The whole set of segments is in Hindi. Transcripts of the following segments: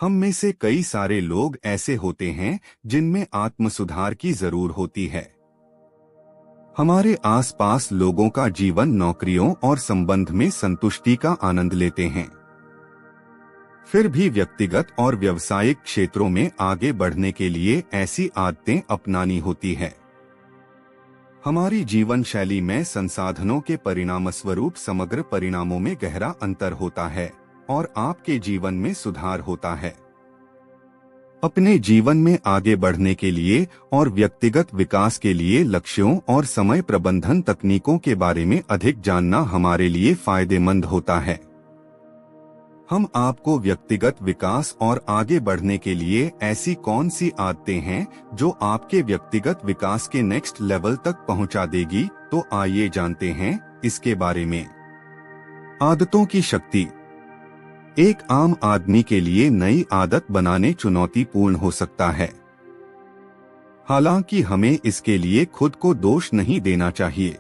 हम में से कई सारे लोग ऐसे होते हैं जिनमें आत्म सुधार की जरूर होती है। हमारे आसपास लोगों का जीवन नौकरियों और संबंध में संतुष्टि का आनंद लेते हैं, फिर भी व्यक्तिगत और व्यावसायिक क्षेत्रों में आगे बढ़ने के लिए ऐसी आदतें अपनानी होती है। हमारी जीवन शैली में संसाधनों के परिणामस्वरूप समग्र परिणामों में गहरा अंतर होता है और आपके जीवन में सुधार होता है। अपने जीवन में आगे बढ़ने के लिए और व्यक्तिगत विकास के लिए लक्ष्यों और समय प्रबंधन तकनीकों के बारे में अधिक जानना हमारे लिए फायदेमंद होता है। हम आपको व्यक्तिगत विकास और आगे बढ़ने के लिए ऐसी कौन सी आदतें हैं जो आपके व्यक्तिगत विकास के नेक्स्ट लेवल तक पहुंचा देगी, तो आइए जानते हैं इसके बारे में। आदतों की शक्ति। एक आम आदमी के लिए नई आदत बनाने चुनौतीपूर्ण हो सकता है। हालांकि हमें इसके लिए खुद को दोष नहीं देना चाहिए।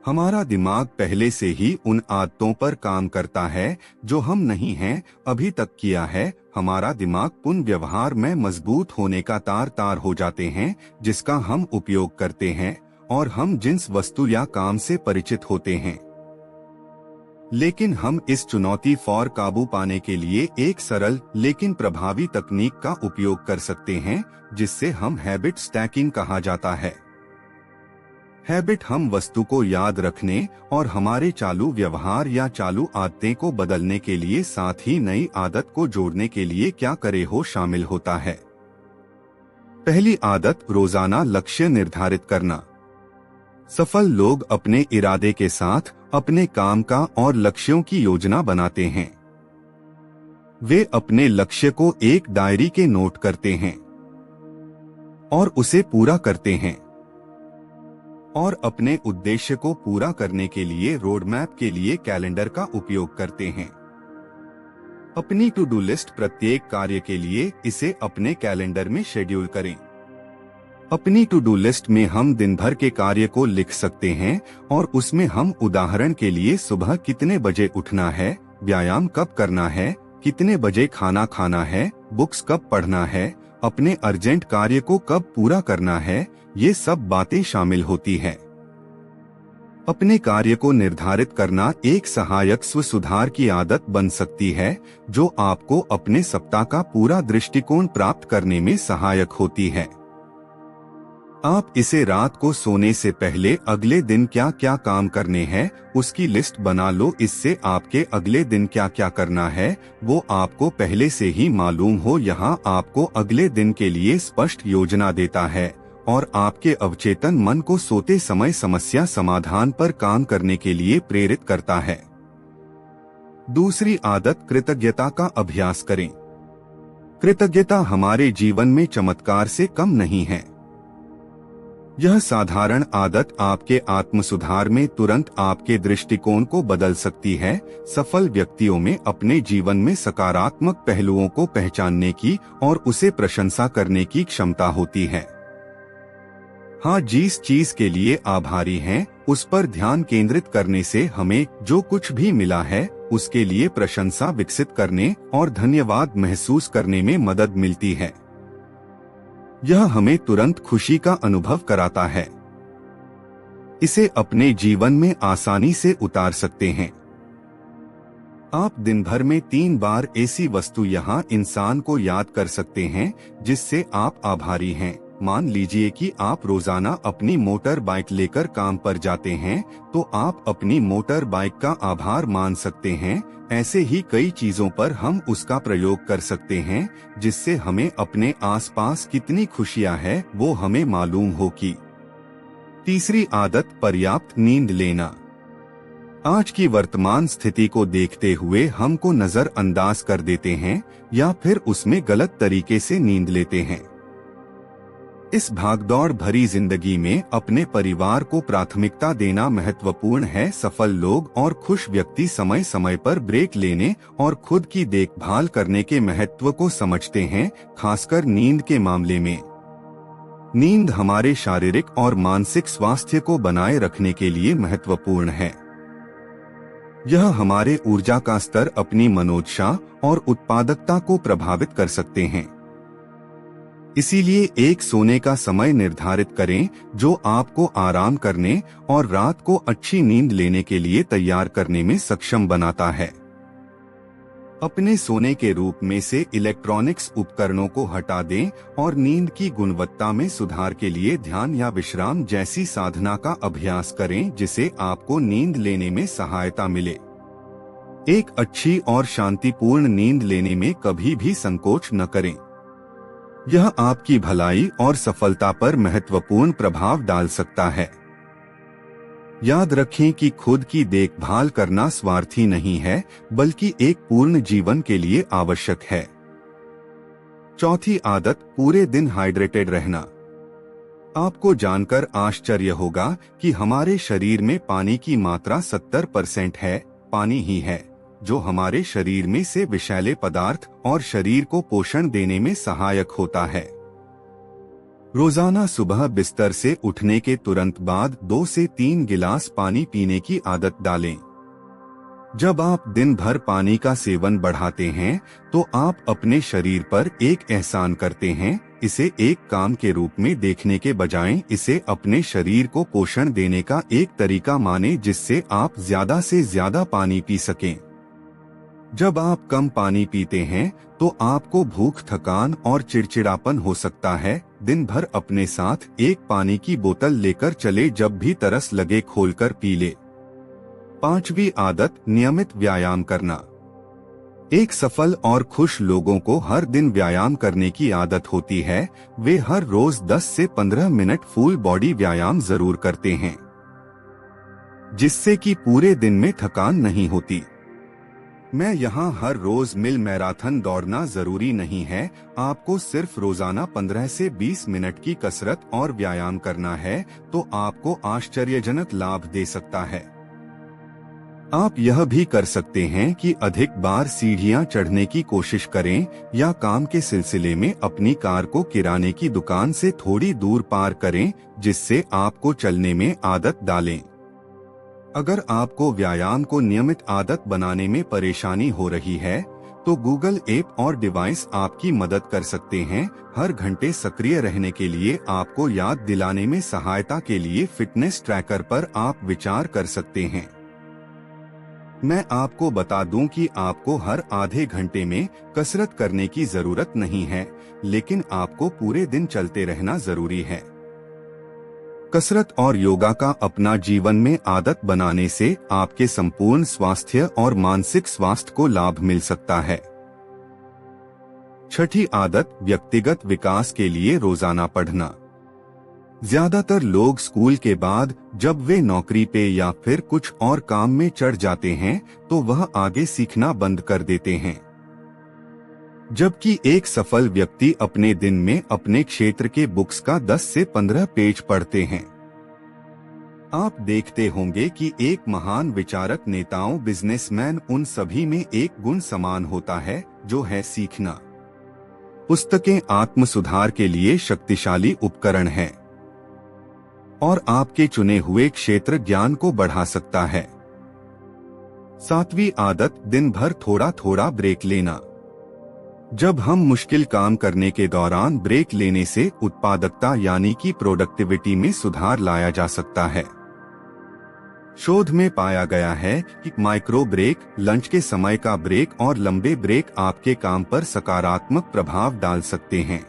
हमारा दिमाग पहले से ही उन आदतों पर काम करता है जो हम नहीं हैं अभी तक किया है। हमारा दिमाग पुनः व्यवहार में मजबूत होने का तार हो जाते हैं जिसका हम उपयोग करते हैं और हम जिस वस्तु या काम से परिचित होते हैं। लेकिन हम इस चुनौती पर काबू पाने के लिए एक सरल लेकिन प्रभावी तकनीक का उपयोग कर सकते हैं जिससे हम हैबिट स्टैकिंग कहा जाता है। हैबिट हम वस्तु को याद रखने और हमारे चालू व्यवहार या चालू आदतें को बदलने के लिए साथ ही नई आदत को जोड़ने के लिए क्या करे हो शामिल होता है। पहली आदत, रोजाना लक्ष्य निर्धारित करना। सफल लोग अपने इरादे के साथ अपने काम का और लक्ष्यों की योजना बनाते हैं। वे अपने लक्ष्य को एक डायरी के नोट करते हैं और उसे पूरा करते हैं और अपने उद्देश्य को पूरा करने के लिए रोडमैप के लिए कैलेंडर का उपयोग करते हैं। अपनी टू डू लिस्ट प्रत्येक कार्य के लिए इसे अपने कैलेंडर में शेड्यूल करें। अपनी टू डू लिस्ट में हम दिन भर के कार्य को लिख सकते हैं और उसमें हम उदाहरण के लिए सुबह कितने बजे उठना है, व्यायाम कब करना है, कितने बजे खाना खाना है, बुक्स कब पढ़ना है, अपने अर्जेंट कार्य को कब पूरा करना है, ये सब बातें शामिल होती है। अपने कार्य को निर्धारित करना एक सहायक स्व सुधार की आदत बन सकती है जो आपको अपने सप्ताह का पूरा दृष्टिकोण प्राप्त करने में सहायक होती है। आप इसे रात को सोने से पहले अगले दिन क्या क्या काम करने हैं उसकी लिस्ट बना लो। इससे आपके अगले दिन क्या क्या करना है वो आपको पहले से ही मालूम हो। यहाँ आपको अगले दिन के लिए स्पष्ट योजना देता है और आपके अवचेतन मन को सोते समय समस्या समाधान पर काम करने के लिए प्रेरित करता है। दूसरी आदत, कृतज्ञता का अभ्यास करें। कृतज्ञता हमारे जीवन में चमत्कार से कम नहीं है। यह साधारण आदत आपके आत्म सुधार में तुरंत आपके दृष्टिकोण को बदल सकती है। सफल व्यक्तियों में अपने जीवन में सकारात्मक पहलुओं को पहचानने की और उसे प्रशंसा करने की क्षमता होती है। हाँ, जिस चीज के लिए आभारी हैं, उस पर ध्यान केंद्रित करने से हमें जो कुछ भी मिला है उसके लिए प्रशंसा विकसित करने और धन्यवाद महसूस करने में मदद मिलती है। यह हमें तुरंत खुशी का अनुभव कराता है। इसे अपने जीवन में आसानी से उतार सकते हैं। आप दिन भर में 3 बार ऐसी वस्तु यहाँ इंसान को याद कर सकते हैं जिससे आप आभारी हैं। मान लीजिए कि आप रोजाना अपनी मोटर बाइक लेकर काम पर जाते हैं तो आप अपनी मोटर बाइक का आभार मान सकते हैं। ऐसे ही कई चीजों पर हम उसका प्रयोग कर सकते हैं जिससे हमें अपने आसपास कितनी खुशियां है वो हमें मालूम हो कि। तीसरी आदत, पर्याप्त नींद लेना। आज की वर्तमान स्थिति को देखते हुए हमको नजरअंदाज कर देते हैं या फिर उसमें गलत तरीके से नींद लेते हैं। इस भागदौड़ भरी जिंदगी में अपने परिवार को प्राथमिकता देना महत्वपूर्ण है। सफल लोग और खुश व्यक्ति समय समय पर ब्रेक लेने और खुद की देखभाल करने के महत्व को समझते हैं, खासकर नींद के मामले में। नींद हमारे शारीरिक और मानसिक स्वास्थ्य को बनाए रखने के लिए महत्वपूर्ण है। यह हमारे ऊर्जा का स्तर, अपनी मनोदशा और उत्पादकता को प्रभावित कर सकते हैं। इसीलिए एक सोने का समय निर्धारित करें जो आपको आराम करने और रात को अच्छी नींद लेने के लिए तैयार करने में सक्षम बनाता है। अपने सोने के रूप में से इलेक्ट्रॉनिक्स उपकरणों को हटा दें और नींद की गुणवत्ता में सुधार के लिए ध्यान या विश्राम जैसी साधना का अभ्यास करें जिसे आपको नींद लेने में सहायता मिले। एक अच्छी और शांतिपूर्ण नींद लेने में कभी भी संकोच न करें। यह आपकी भलाई और सफलता पर महत्वपूर्ण प्रभाव डाल सकता है। याद रखें कि खुद की देखभाल करना स्वार्थी नहीं है, बल्कि एक पूर्ण जीवन के लिए आवश्यक है। चौथी आदत, पूरे दिन हाइड्रेटेड रहना। आपको जानकर आश्चर्य होगा कि हमारे शरीर में पानी की मात्रा 70% है। पानी ही है जो हमारे शरीर में से विषैले पदार्थ और शरीर को पोषण देने में सहायक होता है। रोजाना सुबह बिस्तर से उठने के तुरंत बाद 2 से 3 गिलास पानी पीने की आदत डालें। जब आप दिन भर पानी का सेवन बढ़ाते हैं तो आप अपने शरीर पर एक एहसान करते हैं। इसे एक काम के रूप में देखने के बजाय इसे अपने शरीर को पोषण देने का एक तरीका माने जिससे आप ज्यादा से ज्यादा पानी पी सकें। जब आप कम पानी पीते हैं तो आपको भूख, थकान और चिड़चिड़ापन हो सकता है। दिन भर अपने साथ एक पानी की बोतल लेकर चले, जब भी तरस लगे खोलकर पी ले। पांचवी आदत, नियमित व्यायाम करना। एक सफल और खुश लोगों को हर दिन व्यायाम करने की आदत होती है। वे हर रोज 10 से 15 मिनट फुल बॉडी व्यायाम जरूर करते हैं, जिससे कि पूरे दिन में थकान नहीं होती। मैं यहाँ हर रोज मिल मैराथन दौड़ना जरूरी नहीं है। आपको सिर्फ रोजाना 15 से 20 मिनट की कसरत और व्यायाम करना है तो आपको आश्चर्यजनक लाभ दे सकता है। आप यह भी कर सकते हैं कि अधिक बार सीढ़ियां चढ़ने की कोशिश करें या काम के सिलसिले में अपनी कार को किराने की दुकान से थोड़ी दूर पार करें, जिससे आपको चलने में आदत डालें। अगर आपको व्यायाम को नियमित आदत बनाने में परेशानी हो रही है तो गूगल ऐप और डिवाइस आपकी मदद कर सकते हैं। हर घंटे सक्रिय रहने के लिए आपको याद दिलाने में सहायता के लिए फिटनेस ट्रैकर पर आप विचार कर सकते हैं। मैं आपको बता दूं कि आपको हर आधे घंटे में कसरत करने की जरूरत नहीं है, लेकिन आपको पूरे दिन चलते रहना जरूरी है। कसरत और योगा का अपना जीवन में आदत बनाने से आपके संपूर्ण स्वास्थ्य और मानसिक स्वास्थ्य को लाभ मिल सकता है। छठी आदत, व्यक्तिगत विकास के लिए रोजाना पढ़ना। ज्यादातर लोग स्कूल के बाद जब वे नौकरी पे या फिर कुछ और काम में चढ़ जाते हैं तो वह आगे सीखना बंद कर देते हैं, जबकि एक सफल व्यक्ति अपने दिन में अपने क्षेत्र के बुक्स का 10 से 15 पेज पढ़ते हैं। आप देखते होंगे कि एक महान विचारक, नेताओं, बिजनेसमैन, उन सभी में एक गुण समान होता है जो है सीखना। पुस्तकें आत्म सुधार के लिए शक्तिशाली उपकरण हैं और आपके चुने हुए क्षेत्र ज्ञान को बढ़ा सकता है। सातवीं आदत, दिन भर थोड़ा थोड़ा ब्रेक लेना। जब हम मुश्किल काम करने के दौरान ब्रेक लेने से उत्पादकता यानी कि प्रोडक्टिविटी में सुधार लाया जा सकता है। शोध में पाया गया है कि माइक्रो ब्रेक, लंच के समय का ब्रेक और लंबे ब्रेक आपके काम पर सकारात्मक प्रभाव डाल सकते हैं।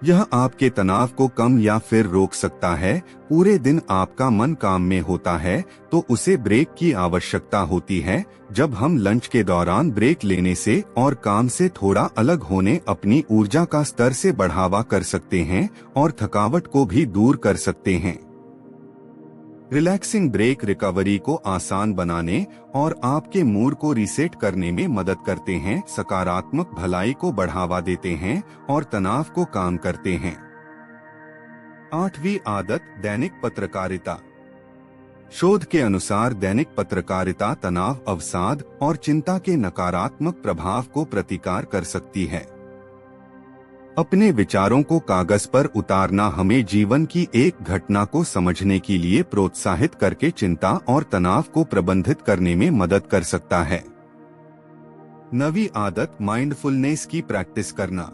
यह आपके तनाव को कम या फिर रोक सकता है। पूरे दिन आपका मन काम में होता है तो उसे ब्रेक की आवश्यकता होती है। जब हम लंच के दौरान ब्रेक लेने से और काम से थोड़ा अलग होने अपनी ऊर्जा का स्तर से बढ़ावा कर सकते हैं और थकावट को भी दूर कर सकते हैं। रिलैक्सिंग ब्रेक रिकवरी को आसान बनाने और आपके मूड को रीसेट करने में मदद करते हैं, सकारात्मक भलाई को बढ़ावा देते हैं और तनाव को कम करते हैं। आठवीं आदत, दैनिक पत्रकारिता। शोध के अनुसार दैनिक पत्रकारिता तनाव, अवसाद और चिंता के नकारात्मक प्रभाव को प्रतिकार कर सकती है। अपने विचारों को कागज पर उतारना हमें जीवन की एक घटना को समझने के लिए प्रोत्साहित करके चिंता और तनाव को प्रबंधित करने में मदद कर सकता है। नवी आदत, माइंडफुलनेस की प्रैक्टिस करना।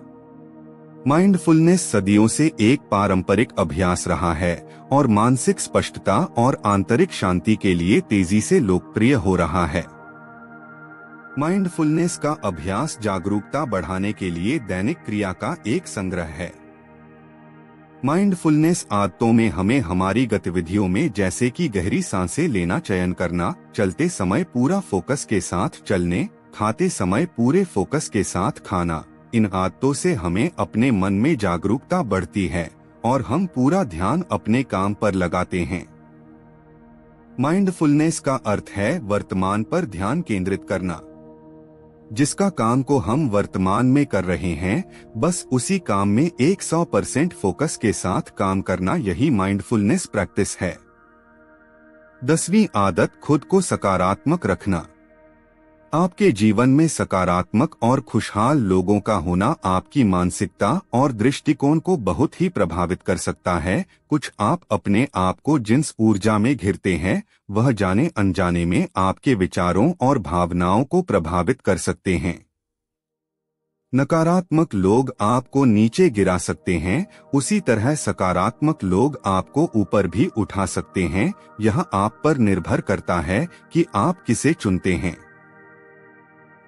माइंडफुलनेस सदियों से एक पारंपरिक अभ्यास रहा है और मानसिक स्पष्टता और आंतरिक शांति के लिए तेजी से लोकप्रिय हो रहा है। माइंडफुलनेस का अभ्यास जागरूकता बढ़ाने के लिए दैनिक क्रिया का एक संग्रह है। माइंडफुलनेस आदतों में हमें हमारी गतिविधियों में, जैसे कि गहरी सांसें लेना चयन करना, चलते समय पूरा फोकस के साथ चलने, खाते समय पूरे फोकस के साथ खाना, इन आदतों से हमें अपने मन में जागरूकता बढ़ती है और हम पूरा ध्यान अपने काम पर लगाते हैं। माइंडफुलनेस का अर्थ है वर्तमान पर ध्यान केंद्रित करना। जिसका काम को हम वर्तमान में कर रहे हैं, बस उसी काम में 100% फोकस के साथ काम करना, यही माइंडफुलनेस प्रैक्टिस है। 10वीं आदत, खुद को सकारात्मक रखना। आपके जीवन में सकारात्मक और खुशहाल लोगों का होना आपकी मानसिकता और दृष्टिकोण को बहुत ही प्रभावित कर सकता है। कुछ आप अपने आप को जिस ऊर्जा में घिरते हैं, वह जाने अनजाने में आपके विचारों और भावनाओं को प्रभावित कर सकते हैं। नकारात्मक लोग आपको नीचे गिरा सकते हैं, उसी तरह सकारात्मक लोग आपको ऊपर भी उठा सकते हैं। यह आप पर निर्भर करता है कि आप किसे चुनते हैं।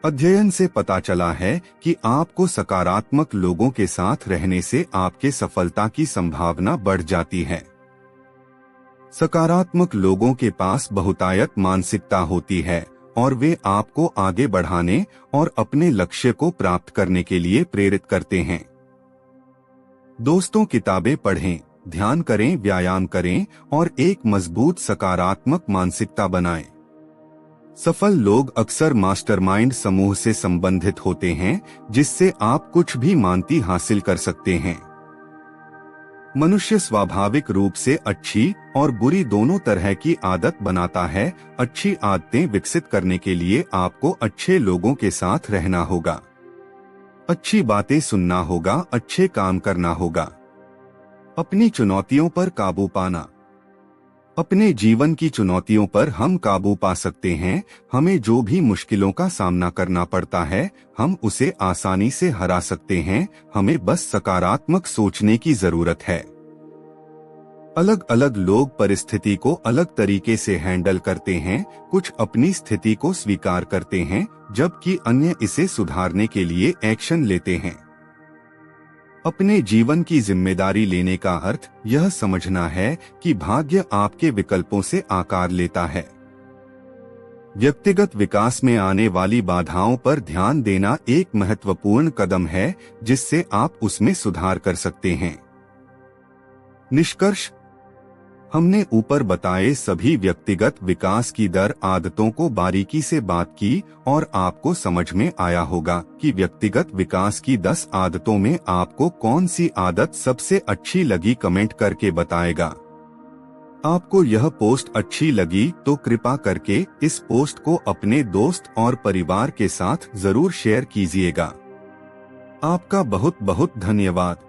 अध्ययन से पता चला है कि आपको सकारात्मक लोगों के साथ रहने से आपके सफलता की संभावना बढ़ जाती है। सकारात्मक लोगों के पास बहुतायत मानसिकता होती है और वे आपको आगे बढ़ाने और अपने लक्ष्य को प्राप्त करने के लिए प्रेरित करते हैं। दोस्तों, किताबें पढ़ें, ध्यान करें, व्यायाम करें और एक मजबूत सकारात्मक मानसिकता बनाएं। सफल लोग अक्सर मास्टरमाइंड समूह से संबंधित होते हैं, जिससे आप कुछ भी मानती हासिल कर सकते हैं। मनुष्य स्वाभाविक रूप से अच्छी और बुरी दोनों तरह की आदत बनाता है। अच्छी आदतें विकसित करने के लिए आपको अच्छे लोगों के साथ रहना होगा, अच्छी बातें सुनना होगा, अच्छे काम करना होगा। अपनी चुनौतियों पर काबू पाना। अपने जीवन की चुनौतियों पर हम काबू पा सकते हैं। हमें जो भी मुश्किलों का सामना करना पड़ता है, हम उसे आसानी से हरा सकते हैं। हमें बस सकारात्मक सोचने की जरूरत है। अलग अलग लोग परिस्थिति को अलग तरीके से हैंडल करते हैं। कुछ अपनी स्थिति को स्वीकार करते हैं, जबकि अन्य इसे सुधारने के लिए एक्शन लेते हैं। अपने जीवन की जिम्मेदारी लेने का अर्थ यह समझना है कि भाग्य आपके विकल्पों से आकार लेता है। व्यक्तिगत विकास में आने वाली बाधाओं पर ध्यान देना एक महत्वपूर्ण कदम है, जिससे आप उसमें सुधार कर सकते हैं। निष्कर्ष, हमने ऊपर बताए सभी व्यक्तिगत विकास की दर आदतों को बारीकी से बात की और आपको समझ में आया होगा कि व्यक्तिगत विकास की 10 आदतों में आपको कौन सी आदत सबसे अच्छी लगी। कमेंट करके बताएगा। आपको यह पोस्ट अच्छी लगी तो कृपा करके इस पोस्ट को अपने दोस्त और परिवार के साथ जरूर शेयर कीजिएगा। आपका बहुत बहुत धन्यवाद।